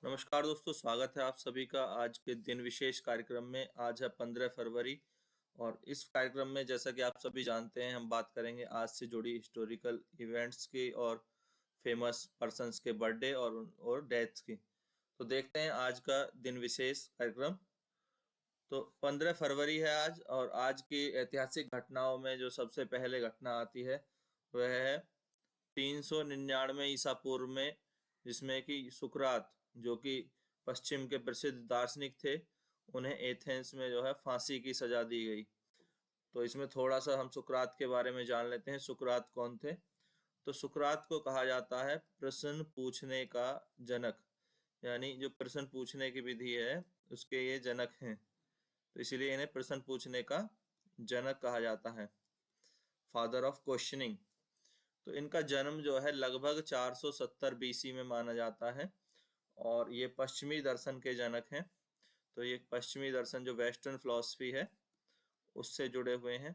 नमस्कार दोस्तों, स्वागत है आप सभी का आज के दिन विशेष कार्यक्रम में। आज है 15 फरवरी और इस कार्यक्रम में जैसा कि आप सभी जानते हैं हम बात करेंगे आज से जुड़ी हिस्टोरिकल इवेंट्स की और फेमस पर्सन्स के बर्थडे और डेथ्स की। तो देखते हैं आज का दिन विशेष कार्यक्रम। तो 15 फरवरी है आज और आज की ऐतिहासिक घटनाओं में जो सबसे पहले घटना आती है वह है 399 ईसा पूर्व में, जिसमें कि सुकरात जो कि पश्चिम के प्रसिद्ध दार्शनिक थे, उन्हें एथेंस में जो है फांसी की सजा दी गई। तो इसमें थोड़ा सा हम सुकरात के बारे में जान लेते हैं। सुकरात कौन थे? तो सुकरात को कहा जाता है प्रश्न पूछने का जनक, यानी जो प्रश्न पूछने की विधि है उसके ये जनक हैं, तो इसीलिए इन्हें प्रश्न पूछने का जनक कहा जाता है, फादर ऑफ क्वेश्चनिंग। तो इनका जन्म जो है लगभग 470 बीसी में माना जाता है और ये पश्चिमी दर्शन के जनक हैं। तो ये पश्चिमी दर्शन जो वेस्टर्न फिलॉसफी है उससे जुड़े हुए हैं।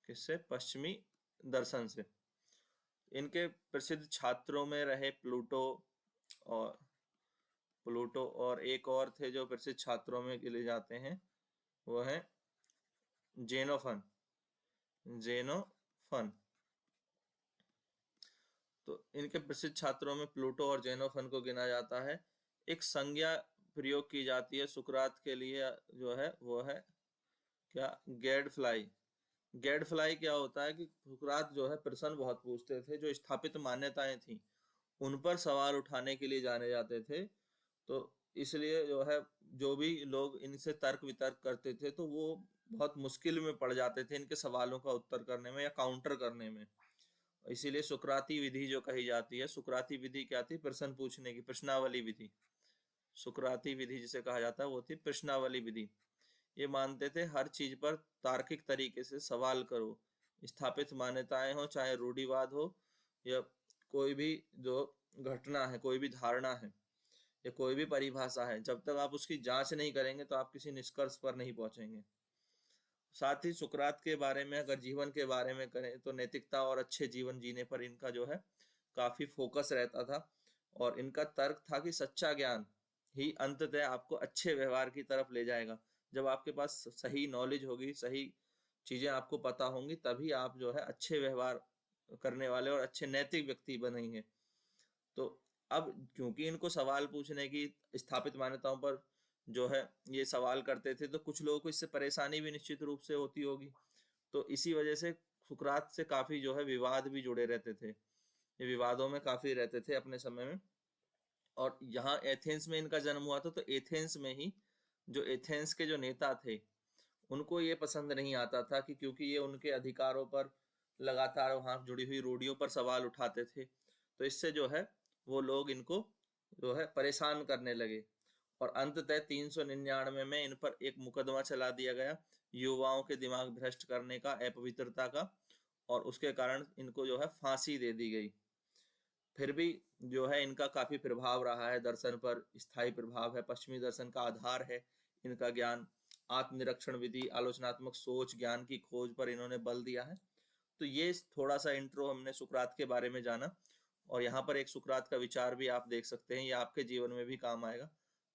किससे? पश्चिमी दर्शन से। इनके प्रसिद्ध छात्रों में रहे प्लूटो और एक और थे जो प्रसिद्ध छात्रों में गिने जाते हैं, वो है जेनोफन। तो इनके प्रसिद्ध छात्रों में प्लूटो और जेनोफन को गिना जाता है। एक संज्ञा प्रयोग की जाती है सुकरात के लिए, जो है वो है क्या? गैड फ्लाई। गैड फ्लाई क्या होता है कि सुकरात जो है प्रश्न बहुत पूछते थे, जो स्थापित मान्यताएं थी उन पर सवाल उठाने के लिए जाने जाते थे। तो इसलिए जो है जो भी लोग इनसे तर्क वितर्क करते थे तो वो बहुत मुश्किल में पड़ जाते थे इनके सवालों का उत्तर करने में या काउंटर करने में। इसीलिए सुकराती विधि जो कही जाती है, सुकराती विधि क्या थी? प्रश्न पूछने की, प्रश्नावली विधि। सुकराती विधि जिसे कहा जाता है वो थी प्रश्नावली विधि। ये मानते थे हर चीज पर तार्किक तरीके से सवाल करो, स्थापित मान्यताएं हो चाहे रूढ़िवाद हो या कोई भी जो घटना है, कोई भी धारणा है या कोई भी परिभाषा है, जब तक आप उसकी जांच नहीं करेंगे तो आप किसी निष्कर्ष पर नहीं पहुंचेंगे। साथ ही सुकरात के बारे में अगर जीवन के बारे में करें तो नैतिकता और अच्छे जीवन जीने पर इनका जो है काफी फोकस रहता था और इनका तर्क था कि सच्चा ज्ञान ही अंततः आपको अच्छे व्यवहार की तरफ ले जाएगा। जब आपके पास सही नॉलेज होगी, सही चीजें आपको पता होंगी, तभी आप जो है अच्छे व्यवहार करने वाले और अच्छे नैतिक व्यक्ति बनेंगे। तो अब क्योंकि इनको सवाल पूछने की, स्थापित मान्यताओं पर जो है ये सवाल करते थे, तो कुछ लोगों को इससे परेशानी भी निश्चित रूप से होती होगी। तो इसी वजह से सुकरात से काफी जो है विवाद भी जुड़े रहते थे, ये विवादों में काफी रहते थे अपने समय में। और यहाँ एथेंस में इनका जन्म हुआ था, तो एथेंस में ही जो एथेंस के जो नेता थे उनको ये पसंद नहीं आता था कि क्योंकि ये उनके अधिकारों पर लगातार वहां जुड़ी हुई रूढ़ियों पर सवाल उठाते थे, तो इससे जो है वो लोग इनको जो है परेशान करने लगे। और अंततः 399 में इन पर एक मुकदमा चला दिया गया, युवाओं के दिमाग भ्रष्ट करने का, अपवित्रता का, और उसके कारण इनको जो है फांसी दे दी गई। फिर भी जो है इनका काफी प्रभाव रहा है दर्शन पर, स्थायी प्रभाव है। पश्चिमी दर्शन का आधार है इनका ज्ञान, आत्मनिरीक्षण विधि, आलोचनात्मक सोच, ज्ञान की खोज पर इन्होंने बल दिया है। तो ये थोड़ा सा इंट्रो हमने सुकरात के बारे में जाना। और यहाँ पर एक सुकरात का विचार भी आप देख सकते हैं, ये आपके जीवन में भी काम आएगा।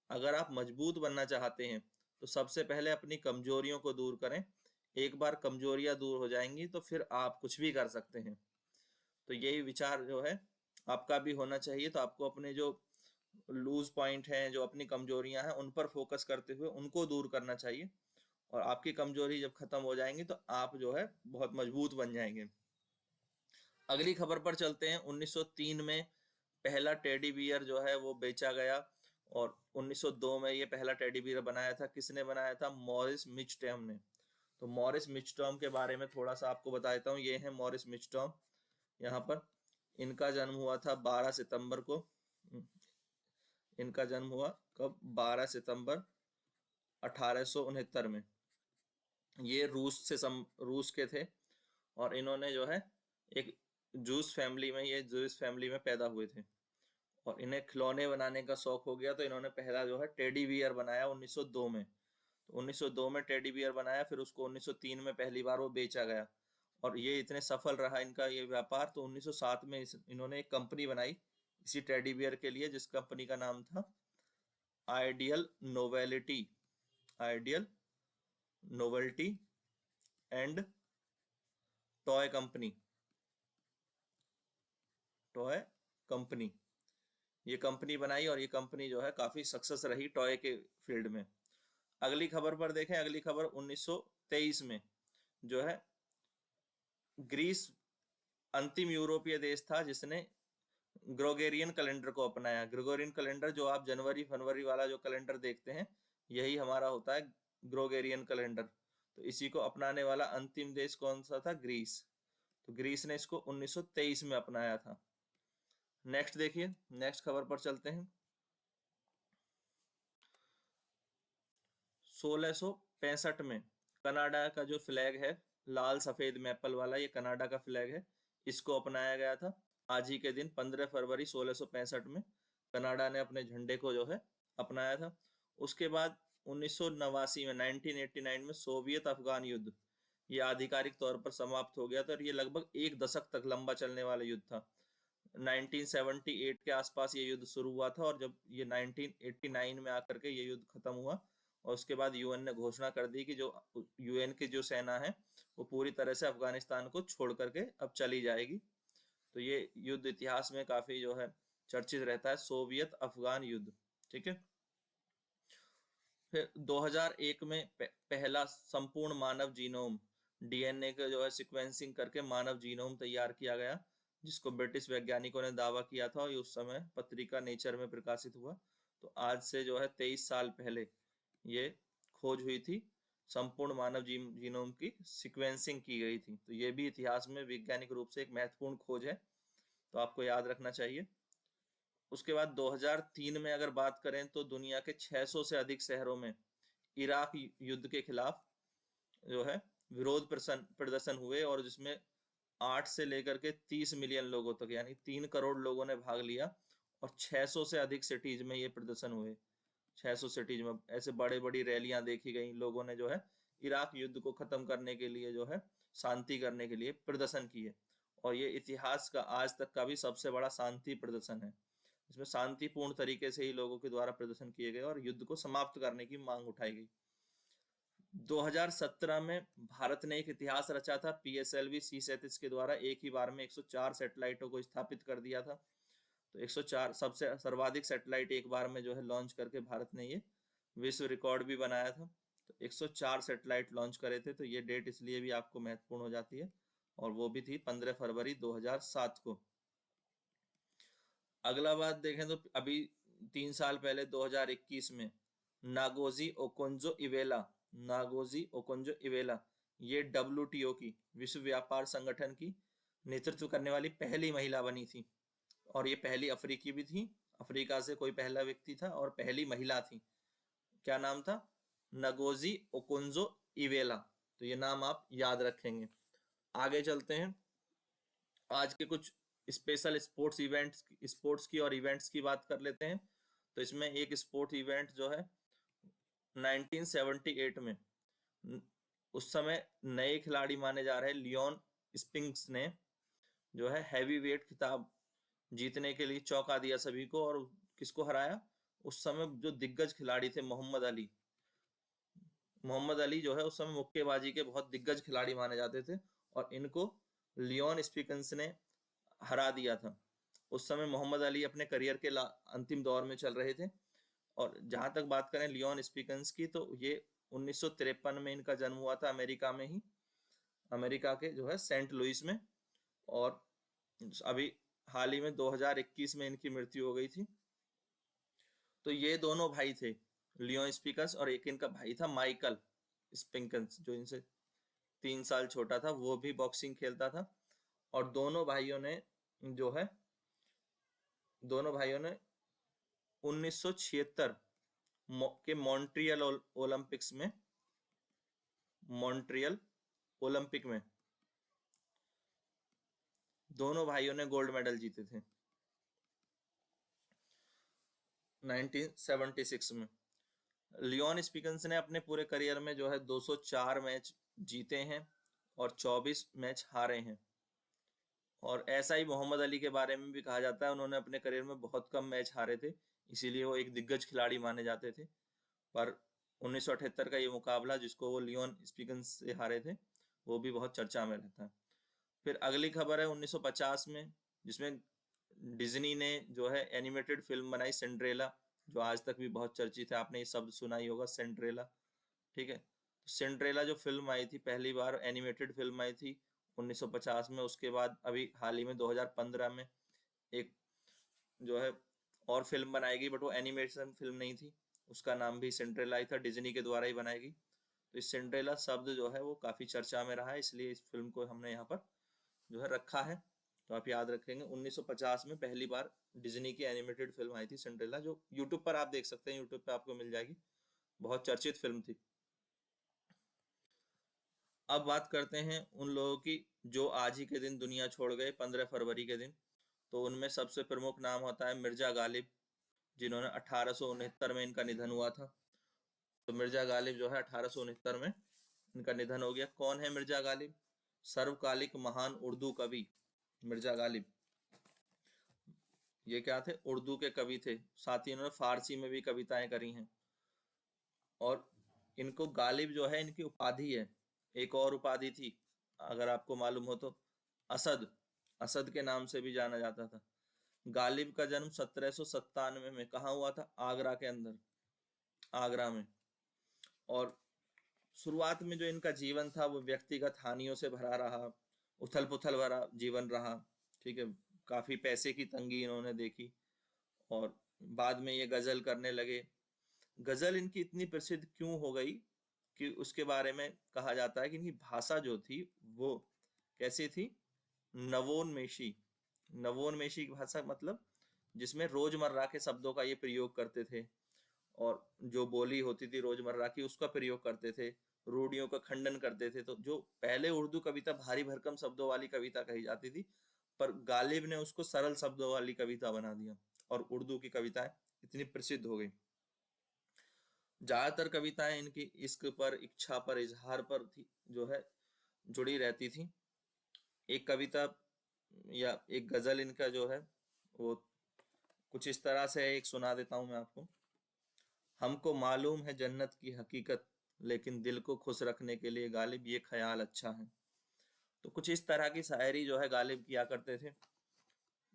अगर आप मजबूत बनना चाहते हैं तो सबसे पहले अपनी कमजोरियों को दूर करें। एक बार कमजोरियां दूर हो जाएंगी तो फिर आप कुछ भी कर सकते हैं। तो यही विचार जो है आपका भी होना चाहिए। तो आपको अपने जो लूज पॉइंट हैं, जो अपनी कमजोरियां हैं, उन पर फोकस करते हुए उनको दूर करना चाहिए। और आपकी कमजोरी जब खत्म हो जाएंगी तो आप जो है बहुत मजबूत बन जाएंगे। अगली खबर पर चलते हैं। 1903 में पहला टेडी बियर जो है वो बेचा गया और 1902 में ये पहला टेडी बियर बनाया था। किसने बनाया था? मॉरिस मिचटॉम ने। तो मॉरिस मिचटॉम के बारे में थोड़ा सा आपको बता देता हूँ। ये है मॉरिस मिचटॉम। यहाँ पर इनका जन्म हुआ था 12 सितंबर को। इनका जन्म हुआ कब? 12 सितंबर 1869 में। ये रूस के थे और इन्होंने जो है एक जूस फैमिली में पैदा हुए थे और इन्हें खिलौने बनाने का शौक हो गया, तो इन्होंने पहला जो है टेडी बियर बनाया 1902 में। तो 1902 में टेडी बियर बनाया, फिर उसको 1903 में पहली बार वो बेचा गया और ये इतने सफल रहा इनका ये व्यापार, तो 1907 में इन्होंने एक कंपनी बनाई इसी टेडी बियर के लिए, जिस कंपनी का नाम था ideal novelty, ideal novelty and toy company, toy company, ये कंपनी बनाई और ये कंपनी जो है काफी सक्सेस रही टॉय के फील्ड में। अगली खबर पर देखें, अगली खबर 1923 में जो है ग्रीस अंतिम यूरोपीय देश था जिसने ग्रोगेरियन कैलेंडर को अपनाया। ग्रेगोरियन कैलेंडर जो आप जनवरी फरवरी वाला जो कैलेंडर देखते हैं, यही हमारा होता है ग्रोगेरियन कैलेंडर। तो इसी को अपनाने वाला अंतिम देश कौन सा था? ग्रीस। तो ग्रीस ने इसको 1923 में अपनाया था। नेक्स्ट देखिए, नेक्स्ट खबर पर चलते हैं। 1665 में कनाडा का जो फ्लैग है लाल सफेद मैपल वाला, ये कनाडा का फ्लैग है, इसको अपनाया गया था। आज ही के दिन 15 फरवरी 1665 में कनाडा ने अपने झंडे को जो है अपनाया था। उसके बाद 1989 में 1989 में सोवियत अफगान युद्ध ये आधिकारिक तौर पर समाप्त हो गया था और ये लगभग एक दशक तक लंबा चलने वाला युद्ध था। 1978 के आसपास ये युद्ध शुरू हुआ था और जब ये 1989 में आकर के ये युद्ध खत्म हुआ और उसके बाद यूएन ने घोषणा कर दी कि जो यूएन की जो सेना है वो पूरी तरह से अफगानिस्तान को छोड़ करके अब चली जाएगी। तो ये युद्ध इतिहास में काफी जो है चर्चित रहता है, सोवियत अफगान युद्ध। ठीक है। फिर 2001 में पहला संपूर्ण मानव जीनोम, डीएनए का जो है सिक्वेंसिंग करके मानव जीनोम तैयार किया गया, जिसको ब्रिटिश वैज्ञानिकों ने दावा किया था और उस समय पत्रिका नेचर में प्रकाशित हुआ। तो आज से जो है 23 साल पहले ये खोज हुई थी, संपूर्ण मानव जीनोम की सिक्वेंसिंग की गई थी। तो ये भी इतिहास में वैज्ञानिक रूप से एक महत्वपूर्ण खोज है, तो आपको याद रखना चाहिए। उसके बाद 2003 में अगर बात करें तो दुनिया के 600 से अधिक शहरों में इराक युद्ध के खिलाफ जो है विरोध प्रदर्शन हुए और जिसमें 8 से लेकर के 30 मिलियन लोगों तक यानी 3 करोड़ लोगों ने भाग लिया और 600 से अधिक सिटीज में ये प्रदर्शन हुए। 600 सिटीज में ऐसे बड़े बड़ी रैलियां देखी गई, लोगों ने जो है इराक युद्ध को खत्म करने के लिए जो है शांति करने के लिए प्रदर्शन किए और ये इतिहास का आज तक का भी सबसे बड़ा शांति प्रदर्शन है। इसमें शांतिपूर्ण तरीके से ही लोगों के द्वारा प्रदर्शन किए गए और युद्ध को समाप्त करने की मांग उठाई गई। 2017 में भारत ने एक इतिहास रचा था, PSLV C-37 के द्वारा एक ही बार में 104 सैटेलाइटों को स्थापित कर दिया था। तो 104 सबसे सर्वाधिक सैटेलाइट एक बार में जो है लॉन्च करके भारत ने ये विश्व रिकॉर्ड भी बनाया था। तो 104 सैटेलाइट लॉन्च करे थे। तो ये डेट इसलिए भी आपको महत्वपूर्ण हो जाती है और वो भी थी 15 फरवरी 2007 को। अगला बात देखें तो अभी 3 साल पहले 2021 में Ngozi Okonjo Iweala, Ngozi Okonjo Iweala ये WTO की विश्व व्यापार संगठन की नेतृत्व करने वाली पहली महिला बनी थी और ये पहली अफ्रीकी भी थी। अफ्रीका से कोई पहला व्यक्ति था और पहली महिला थी। क्या नाम था? Ngozi Okonjo Iweala. तो ये नाम आप याद रखेंगे। आगे चलते हैं, आज के कुछ स्पेशल स्पोर्ट्स की और इवेंट्स की बात कर लेते हैं। तो इसमें एक स्पोर्ट इवेंट जो है 1978 में उस समय नए खिलाड़ी माने जा रहे लियोन स्पिंक्स ने जो है हैवी वेट खिताब जीतने के लिए चौंका दिया सभी को और किसको हराया? उस समय जो दिग्गज खिलाड़ी थे मोहम्मद अली, मोहम्मद अली जो है उस समय मुक्केबाजी के बहुत दिग्गज खिलाड़ी माने जाते थे और इनको लियोन स्पिंक्स ने हरा दिया था। उस समय मोहम्मद अली अपने करियर के अंतिम दौर में चल रहे थे और जहां तक बात करें लियोन स्पिंक्स की, तो ये 1953 में इनका जन्म हुआ था अमेरिका में ही, अमेरिका के जो है सेंट लुइस में, और अभी हाल ही में 2021 में इनकी मृत्यु हो गई थी। तो ये दोनों भाई थे, लियोन स्पिंक्स और एक इनका भाई था माइकल स्पिंक्स जो इनसे 3 साल छोटा था, वो भी बॉक्सिंग खेलता था। और दोनों भाइयों ने 1976 के मॉन्ट्रियल ओलंपिक्स में, मॉन्ट्रियल ओलंपिक में दोनों भाइयों ने गोल्ड मेडल जीते थे 1976 में। लियोन स्पिंक्स ने अपने पूरे करियर में जो है 204 मैच जीते हैं और 24 मैच हारे हैं। और ऐसा ही मोहम्मद अली के बारे में भी कहा जाता है, उन्होंने अपने करियर में बहुत कम मैच हारे थे, इसीलिए वो एक दिग्गज खिलाड़ी माने जाते थे। पर 1978 का ये मुकाबला जिसको वो लियोन स्पिगन्स से हारे थे, वो भी बहुत चर्चा में रहता है। फिर अगली खबर है 1950 में, जिसमें डिज्नी ने जो है एनिमेटेड फिल्म बनाई सिंड्रेला, जो आज तक भी बहुत चर्चित है। आपने ये शब्द सुना ही होगा, सिंड्रेला। ठीक है, तो सिंड्रेला जो फिल्म आई थी, पहली बार एनिमेटेड फिल्म आई थी 1950 में। उसके बाद अभी हाल ही में 2015 में एक जो है और फिल्म बनाई गई, बट वो एनिमेशन फिल्म नहीं थी, उसका नाम भी सिंड्रेला ही था, डिज्नी के द्वारा ही बनाई गई। तो इस सिंड्रेला शब्द जो है वो काफी चर्चा में रहा है, इसलिए इस फिल्म को हमने यहाँ पर जो है रखा है। तो आप याद रखेंगे 1950 में पहली बार डिज्नी की एनिमेटेड फिल्म आई थी सिंड्रेला, जो यूट्यूब पर आप देख सकते हैं, यूट्यूब पे आपको मिल जाएगी, बहुत चर्चित फिल्म थी। अब बात करते हैं उन लोगों की जो आज ही के दिन दुनिया छोड़ गए, 15 फरवरी के दिन। तो उनमें सबसे प्रमुख नाम होता है मिर्जा गालिब, जिन्होंने 1869 में इनका निधन हुआ था। तो मिर्जा गालिब जो है 1869 में इनका निधन हो गया। कौन है मिर्जा गालिब? सर्वकालिक महान उर्दू कवि मिर्जा गालिब। ये क्या थे? उर्दू के कवि थे, साथ ही इन्होंने फारसी में भी कविताएं करी हैं। और इनको गालिब जो है इनकी उपाधि है। एक और उपाधि थी, अगर आपको मालूम हो तो, असद। असद के नाम से भी जाना जाता था। गालिब का जन्म 1797 में कहाँ हुआ था? आगरा के अंदर, आगरा में। और शुरुआत में जो इनका जीवन था वो व्यक्तिगत हानियों से भरा रहा, उथल पुथल भरा जीवन रहा। ठीक है, काफी पैसे की तंगी इन्होंने देखी, और बाद में ये गजल करने लगे। गजल इनकी इतनी प्रसिद्ध क्यों हो गई कि उसके बारे में कहा जाता है कि इनकी भाषा जो थी वो कैसी थी? नवोन्मेषी। नवोन्मेषी की भाषा मतलब जिसमें रोजमर्रा के शब्दों का ये प्रयोग करते थे, और जो बोली होती थी रोजमर्रा की उसका प्रयोग करते थे, रूढ़ियों का खंडन करते थे। तो जो पहले उर्दू कविता भारी भरकम शब्दों वाली कविता कही जाती थी, पर गालिब ने उसको सरल शब्दों वाली कविता बना दिया, और उर्दू की कविताएं इतनी प्रसिद्ध हो गई। ज्यादातर कविताएं इनकी इश्क पर, इच्छा पर, इजहार पर थी, जो है जुड़ी रहती थी। एक कविता या एक गजल इनका जो है वो कुछ इस तरह से है, एक सुना देता हूं मैं आपको। हमको मालूम है जन्नत की हकीकत, लेकिन दिल को खुश रखने के लिए गालिब ये ख्याल अच्छा है। तो कुछ इस तरह की शायरी जो है गालिब किया करते थे।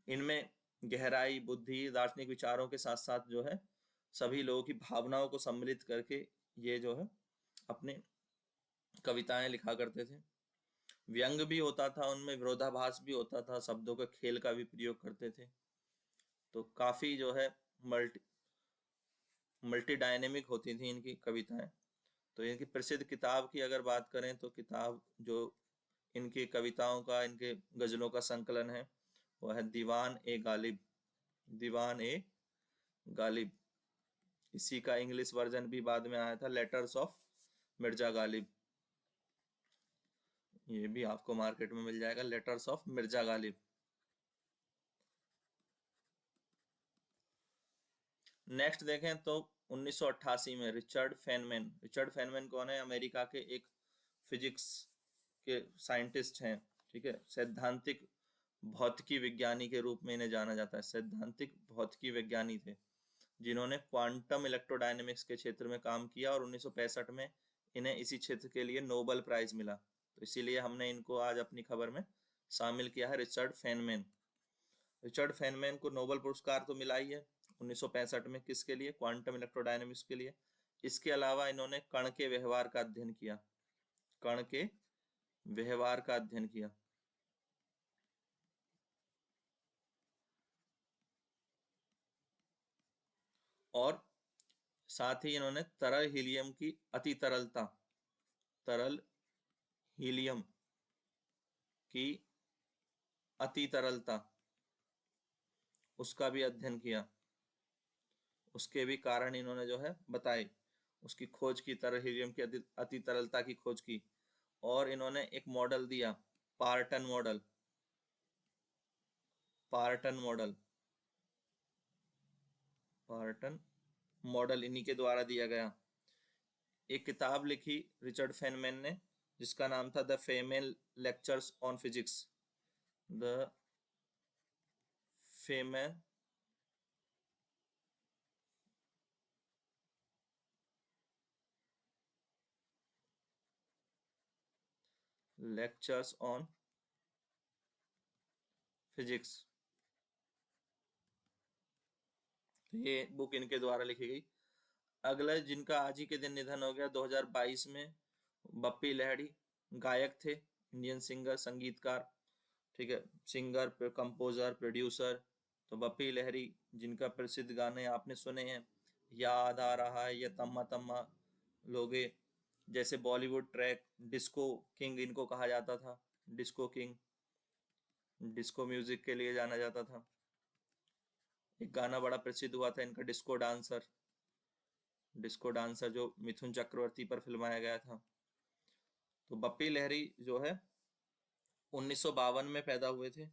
इनमें गहराई, बुद्धि, दार्शनिक विचारों के साथ साथ जो है सभी लोगों की भावनाओं को सम्मिलित करके ये जो है अपने कविताएं लिखा करते थे। व्यंग भी होता था उनमें, विरोधाभास भी होता था, शब्दों का खेल का भी प्रयोग करते थे। तो काफी जो है मल्टी मल्टी डायनेमिक होती थी इनकी कविताएं। तो इनकी प्रसिद्ध किताब की अगर बात करें तो किताब जो इनकी कविताओं का, इनके गजलों का संकलन है, वो है दीवान ए गालिब। दीवान ए गालिब। इसी का इंग्लिश वर्जन भी बाद में आया था, लेटर्स ऑफ मिर्जा गालिब। ये भी आपको मार्केट में मिल जाएगा, letters of Mirza Ghalib. Next देखें तो 1988 में रिचर्ड फेनमैन। रिचर्ड फेनमैन कौन है? अमेरिका के एक फिजिक्स के साइंटिस्ट हैं। ठीक है, सैद्धांतिक भौतिकी विज्ञानी के रूप में इन्हें जाना जाता है। सैद्धांतिक भौतिकी विज्ञानी थे जिन्होंने क्वांटम इलेक्ट्रोडायनेमिक्स के क्षेत्र में काम किया, और 1965 में इन्हें इसी क्षेत्र के लिए नोबेल प्राइज मिला। तो इसीलिए हमने इनको आज अपनी खबर में शामिल किया है, रिचर्ड फेनमैन। रिचर्ड फेनमैन को नोबेल पुरस्कार तो मिला ही है 1965 में, किसके लिए? क्वांटम इलेक्ट्रोडायनेमिक्स के लिए। इसके अलावा इन्होंने कण के व्यवहार का अध्ययन किया। कण के व्यवहार का अध्ययन किया। और साथ ही इन्होंने तरल हीलियम की अति तरलता, तरल हीलियम की अति तरलता, उसका भी अध्ययन किया। उसके भी कारण इन्होंने जो है बताए, उसकी खोज की, तरल हीलियम की अति तरलता की खोज की। और इन्होंने एक मॉडल दिया, pattern model. Pattern model, pattern model इन्हीं के द्वारा दिया गया। एक किताब लिखी रिचर्ड फेनमैन ने जिसका नाम था the Feynman lectures on physics, the famous lectures on physics. तो ये बुक इनके द्वारा लिखी गई। अगला जिनका आज ही के दिन निधन हो गया 2022 में, बप्पी लहरी, गायक थे, इंडियन सिंगर, संगीतकार, ठीक है, सिंगर, कंपोजर, प्रोड्यूसर। तो बप्पी लहरी, जिनका प्रसिद्ध गाने आपने सुने हैं, याद आ रहा है, या तम्मा तम्मा लोगे, जैसे बॉलीवुड ट्रैक, डिस्को किंग इनको कहा जाता था, डिस्को किंग, डिस्को म्यूजिक के लिए जाना जाता था। एक गाना बड़ा प्रसिद्ध हुआ था इनका, डिस्को डांसर, डिस्को डांसर जो मिथुन चक्रवर्ती पर फिल्माया गया था। तो बप्पी लहरी जो है 1952 में पैदा हुए थे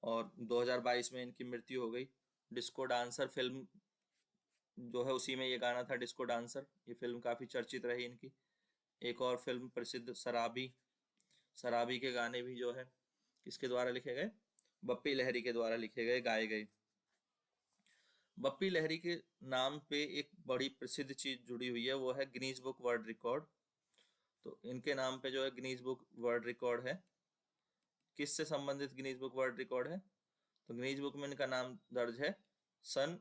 और 2022 में इनकी मृत्यु हो गई। डिस्को डांसर फिल्म जो है उसी में ये गाना था, डिस्को डांसर। ये फिल्म काफी चर्चित रही इनकी। एक और फिल्म प्रसिद्ध शराबी, शराबी के गाने भी जो है किसके द्वारा लिखे गए, बप्पी लहरी के द्वारा लिखे गए, गाए गए। बप्पी लहरी के नाम पे एक बड़ी प्रसिद्ध चीज जुड़ी हुई है, वो है गिनीज बुक वर्ल्ड रिकॉर्ड। तो इनके नाम पे जो है गिनीज बुक वर्ल्ड रिकॉर्ड है। किससे संबंधित गिनीज बुक वर्ल्ड रिकॉर्ड है? तो गिनीज बुक में इनका नाम दर्ज है सन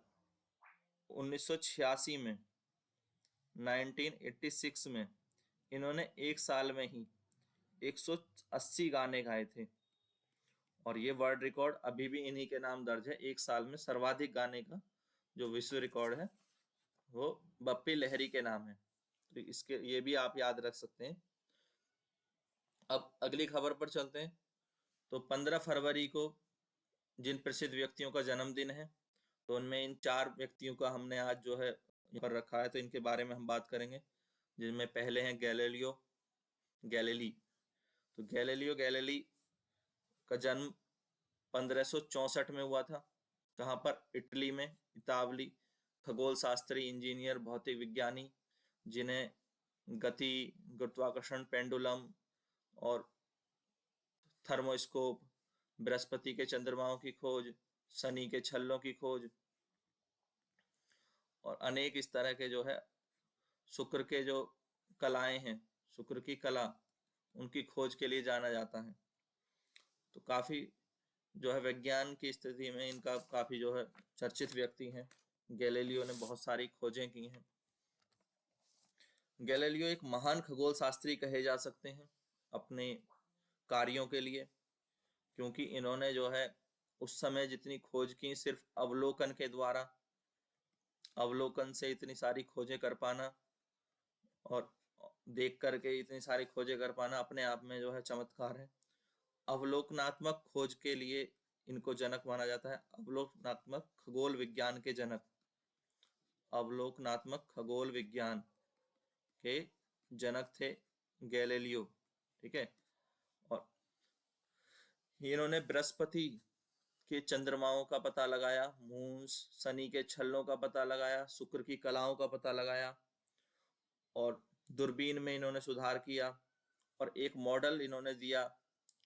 1986 में, 1986 में इन्होंने एक साल में ही 180 गाने गाए थे। और ये वर्ल्ड रिकॉर्ड अभी भी इन्हीं के नाम दर्ज है। एक साल में सर्वाधिक गाने का जो विश्व रिकॉर्ड है वो बप्पी लहरी के नाम है। तो इसके ये भी आप याद रख सकते हैं। अब अगली खबर पर चलते हैं। तो 15 फरवरी को जिन प्रसिद्ध व्यक्तियों का जन्मदिन है, तो उनमें इन 4 व्यक्तियों का हमने आज जो है यहाँ पर रखा है, तो इनके बारे में हम बात करेंगे। जिनमें पहले हैं गैलीलियो गैलीली। तो गैलीलियो गैलीली का जन्म 1564 में हुआ था। कहाँ पर? इटली में, इतावली। खगोल शास्त्री, इंजीनियर, भौतिक विज्ञानी, जिन्हें गति, गुरुत्वाकर्षण, पेंडुलम और थर्मोस्कोप, बृहस्पति के चंद्रमाओं की खोज, शनि के छल्लों की खोज और अनेक इस तरह के जो है शुक्र के जो कलाएं हैं, शुक्र की कला, उनकी खोज के लिए जाना जाता है। तो काफी जो है विज्ञान की स्थिति में इनका काफी जो है चर्चित व्यक्ति हैं। गैलीलियो ने बहुत सारी खोजें की हैं। गैलीलियो एक महान खगोल शास्त्री कहे जा सकते हैं अपने कार्यों के लिए, क्योंकि इन्होंने जो है उस समय जितनी खोज की, सिर्फ अवलोकन के द्वारा, अवलोकन से इतनी सारी खोजें कर पाना और देख करके इतनी सारी खोजें कर पाना अपने आप में जो है चमत्कार है। अवलोकनात्मक खोज के लिए इनको जनक माना जाता है, अवलोकनात्मक खगोल विज्ञान के जनक, अवलोकनात्मक खगोल विज्ञान के जनक थे गैलीलियो, ठीक है। और इन्होंने बृहस्पति के चंद्रमाओं का पता लगाया, मून्स, शनि के छल्लों का पता लगाया, शुक्र की कलाओं का पता लगाया और दूरबीन में इन्होंने सुधार किया। और एक मॉडल इन्होंने दिया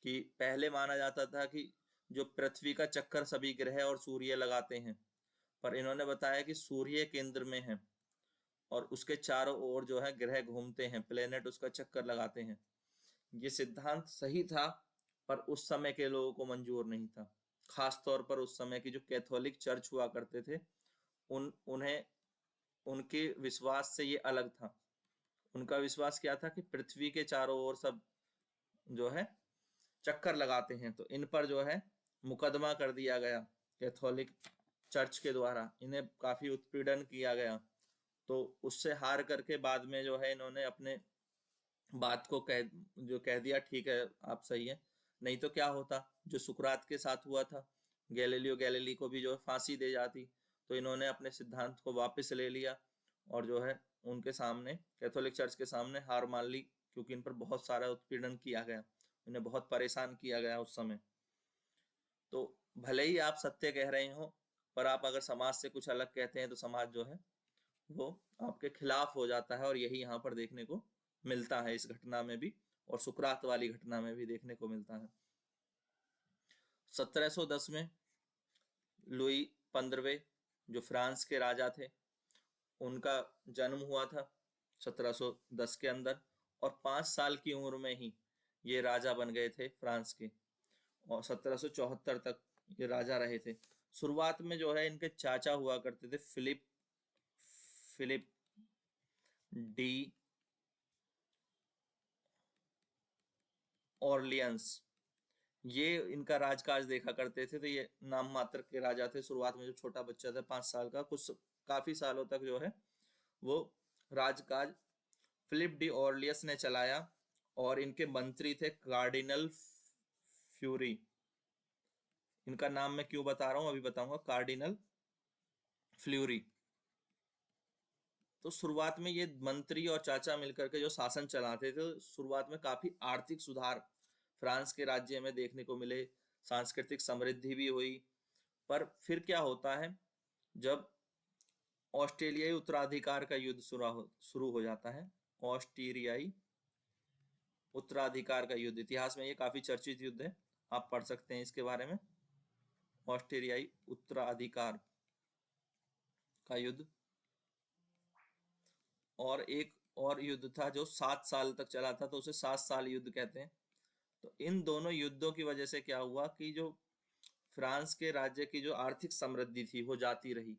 कि पहले माना जाता था कि जो पृथ्वी का चक्कर सभी ग्रह और सूर्य लगाते हैं, पर इन्होंने बताया कि सूर्य केंद्र में है और उसके चारों ओर जो है ग्रह घूमते हैं, प्लेनेट उसका चक्कर लगाते हैं। ये सिद्धांत सही था, पर उस समय के लोगों को मंजूर नहीं था। खास तौर पर उस समय की जो कैथोलिक चर्च हुआ करते थे, उन्हें उनके विश्वास से ये अलग था। उनका विश्वास क्या था कि पृथ्वी के चारों ओर सब जो है चक्कर लगाते हैं। तो इन पर जो है मुकदमा कर दिया गया कैथोलिक चर्च के द्वारा, इन्हें काफी उत्पीड़न किया गया। तो उससे हार करके बाद में जो है इन्होंने अपने बात को कह दिया, ठीक है आप सही है। नहीं तो क्या होता जो सुकरात के साथ हुआ था, गैलीलियो गैलीली को भी जो है फांसी दे जाती। तो इन्होंने अपने सिद्धांत को वापस ले लिया और जो है उनके सामने, कैथोलिक चर्च के सामने हार मान ली, क्योंकि इन पर बहुत सारा उत्पीड़न किया गया, इन्हें बहुत परेशान किया गया उस समय। तो भले ही आप सत्य कह रहे हो, पर आप अगर समाज से कुछ अलग कहते हैं तो समाज जो है वो आपके खिलाफ हो जाता है। और यही यहाँ पर देखने को मिलता है, इस घटना में भी और सुकरात वाली घटना में भी देखने को मिलता है। 1710 में लुई 15वें जो फ्रांस के राजा थे उनका जन्म हुआ था 1710 के अंदर, और 5 साल की उम्र में ही ये राजा बन गए थे फ्रांस के, और 1774 तक ये राजा रहे थे। शुरुआत में जो है इनके चाचा हुआ करते थे फिलिप फिलिप डी ऑर्लियंस, ये इनका राजकाज देखा करते थे। तो ये नाम मात्र के राजा थे। शुरुआत में जो छोटा बच्चा था 5 साल का, कुछ काफी सालों तक जो है वो राजकाज फिलिप डी ऑर्लियस ने चलाया, और इनके मंत्री थे कार्डिनल फ्यूरी। इनका नाम मैं क्यों बता रहा हूं अभी बताऊंगा, कार्डिनल फ्लूरी। तो शुरुआत में ये मंत्री और चाचा मिलकर के जो शासन चलाते थे, शुरुआत में काफी आर्थिक सुधार फ्रांस के राज्य में देखने को मिले, सांस्कृतिक समृद्धि भी हुई। पर फिर क्या होता है, जब ऑस्ट्रेलियाई उत्तराधिकार का युद्ध शुरू हो जाता है। ऑस्ट्रेलियाई उत्तराधिकार का युद्ध, इतिहास में ये काफी चर्चित युद्ध है, आप पढ़ सकते हैं इसके बारे में। ऑस्ट्रेलियाई उत्तराधिकार का युद्ध, और एक और युद्ध था जो 7 साल तक चला था, तो उसे 7 साल युद्ध कहते हैं। तो इन दोनों युद्धों की वजह से क्या हुआ कि जो फ्रांस के राज्य की जो आर्थिक समृद्धि थी वो जाती रही,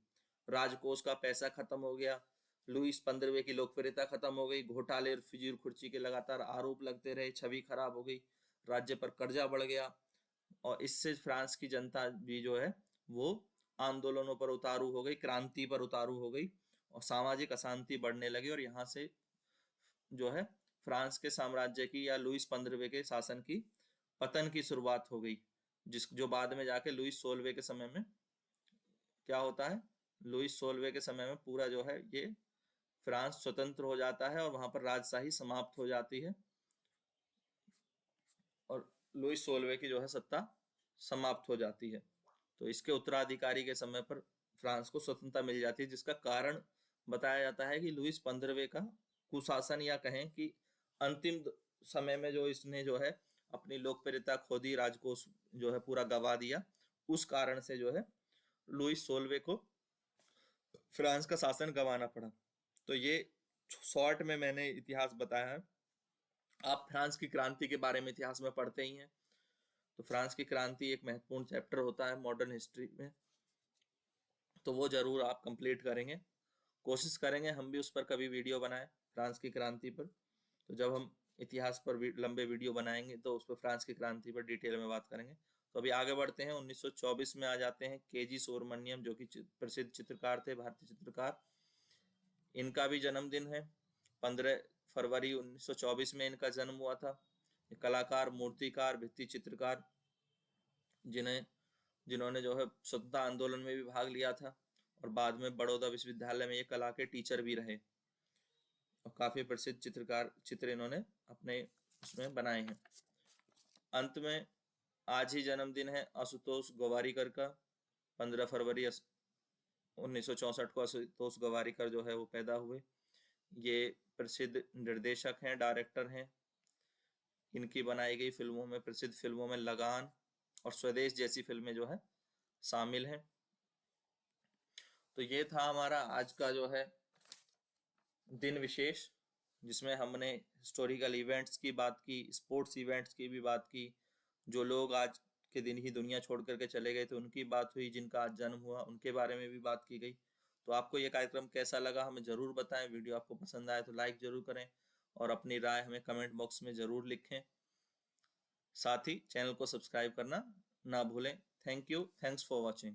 राजकोष का पैसा खत्म हो गया, लुईस 15वें की लोकप्रियता खत्म हो गई, घोटाले और फिजूल खर्ची के लगातार आरोप लगते रहे, छवि खराब हो गई, राज्य पर कर्जा बढ़ गया, और इससे फ्रांस की जनता भी जो है वो आंदोलनों पर उतारू हो गई, क्रांति पर उतारू हो गई, और सामाजिक अशांति बढ़ने लगी, और यहाँ से जो है फ्रांस के साम्राज्य की या लुईस 15वें के शासन की पतन की शुरुआत हो गई, जो बाद में जाके लुईस 16वें के समय में क्या होता है, लुईस 16वें के समय में पूरा जो है ये फ्रांस स्वतंत्र हो जाता है, और वहां पर राजशाही समाप्त हो जाती है, और लुईस 16वें की जो है सत्ता समाप्त हो जाती है। तो इसके उत्तराधिकारी के समय पर फ्रांस को स्वतंत्रता मिल जाती है, जिसका कारण बताया जाता है कि लुईस 15वें का कुशासन, या कहें कि अंतिम समय में जो इसने जो है अपनी लोकप्रियता खो दी, राजकोष जो है पूरा गवा दिया, उस कारण से जो है लुईस 16वें को फ्रांस का शासन गंवाना पड़ा। तो ये शॉर्ट में मैंने इतिहास बताया है। आप फ्रांस की क्रांति के बारे में इतिहास में पढ़ते ही हैं, तो फ्रांस की क्रांति एक महत्वपूर्ण चैप्टर होता है मॉडर्न हिस्ट्री में, तो वो जरूर आप कंप्लीट करेंगे। कोशिश करेंगे हम भी उस पर कभी वीडियो बनाएं फ्रांस की क्रांति पर। तो जब हम इतिहास पर लंबे वीडियो बनाएंगे तो उस पर फ्रांस की क्रांति पर डिटेल में बात करेंगे। तो अभी आगे बढ़ते हैं, 1924 में आ जाते हैं केजी सुब्रमण्यम, जो कि प्रसिद्ध चित्रकार थे, भारतीय चित्रकार। इनका भी जन्मदिन है, 15 फरवरी 1924 में इनका जन्म हुआ था। कलाकार, मूर्तिकार, भित्ति चित्रकार, जिन्होंने जो है स्वतंत्रता आंदोलन में भी भाग लिया था, और बाद में बड़ौदा विश्वविद्यालय में ये कला के टीचर भी रहे, और काफी प्रसिद्ध चित्र इन्होंने अपने उसमें बनाए हैं। अंत में आज ही जन्मदिन है आशुतोष गोवारिकर का, 15 फरवरी 1964 को आशुतोष गोवारिकर जो है वो पैदा हुए। ये प्रसिद्ध निर्देशक हैं, डायरेक्टर हैं। इनकी बनाई गई फिल्मों में, प्रसिद्ध फिल्मों में लगान और स्वदेश जैसी फिल्में जो है शामिल हैं। तो ये था हमारा आज का जो है दिन विशेष, जिसमें हमने हिस्टोरिकल इवेंट्स की बात की, स्पोर्ट्स इवेंट्स की भी बात की, जो लोग आज के दिन ही दुनिया छोड़ करके चले गए थे उनकी बात हुई, जिनका आज जन्म हुआ उनके बारे में भी बात की गई। तो आपको ये कार्यक्रम कैसा लगा हमें ज़रूर बताएं। वीडियो आपको पसंद आए तो लाइक ज़रूर करें, और अपनी राय हमें कमेंट बॉक्स में ज़रूर लिखें। साथ ही चैनल को सब्सक्राइब करना ना भूलें। Thank you, thanks for watching.